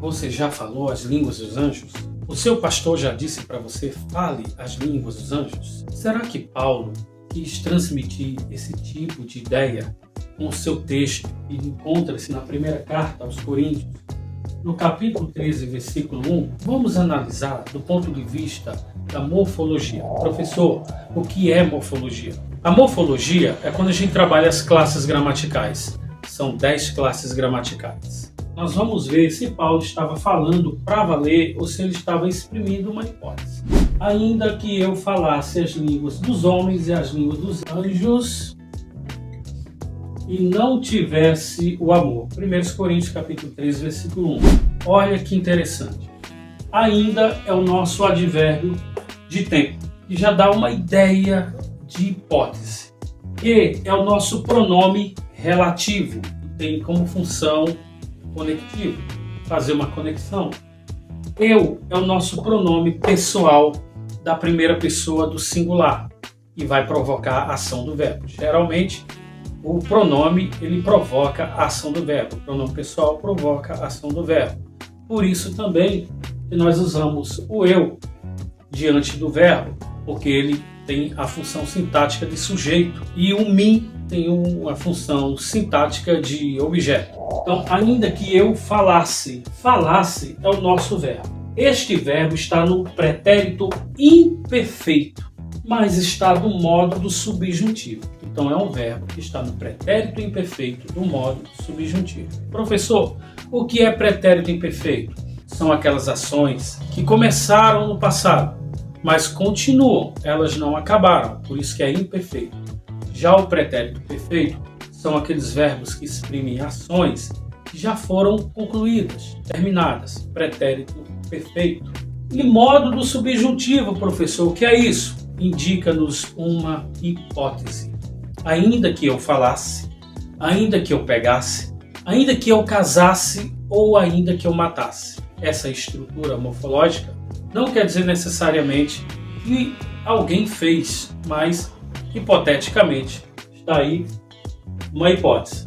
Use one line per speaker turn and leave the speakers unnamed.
Você já falou as línguas dos anjos? O seu pastor já disse para você, fale as línguas dos anjos? Será que Paulo quis transmitir esse tipo de ideia com o seu texto que encontra-se na primeira carta aos Coríntios? No capítulo 13, versículo 1, vamos analisar do ponto de vista da morfologia. Professor, o que é morfologia? A morfologia é quando a gente trabalha as classes gramaticais. São 10 classes gramaticais. Nós vamos ver se Paulo estava falando para valer ou se ele estava exprimindo uma hipótese. Ainda que eu falasse as línguas dos homens e as línguas dos anjos e não tivesse o amor. 1 Coríntios capítulo 3, versículo 1. Olha que interessante. Ainda é o nosso advérbio de tempo, que já dá uma ideia de hipótese. E é o nosso pronome relativo, que tem como função conectivo, fazer uma conexão. Eu é o nosso pronome pessoal da primeira pessoa do singular, e vai provocar a ação do verbo. Geralmente, o pronome ele provoca a ação do verbo. O pronome pessoal provoca a ação do verbo. Por isso também que nós usamos o eu diante do verbo, porque ele tem a função sintática de sujeito e o mim tem uma função sintática de objeto. Então, ainda que eu falasse é o nosso verbo. Este verbo está no pretérito imperfeito, mas está do modo do subjuntivo. Então é um verbo que está no pretérito imperfeito do modo subjuntivo. Professor, o que é pretérito imperfeito? São aquelas ações que começaram no passado, mas continuam, elas não acabaram, por isso que é imperfeito. Já o pretérito perfeito são aqueles verbos que exprimem ações que já foram concluídas, terminadas. Pretérito perfeito. E modo do subjuntivo, professor, o que é isso? Indica-nos uma hipótese. Ainda que eu falasse, ainda que eu pegasse, ainda que eu casasse ou ainda que eu matasse. Essa estrutura morfológica não quer dizer necessariamente que alguém fez, mas hipoteticamente está aí uma hipótese.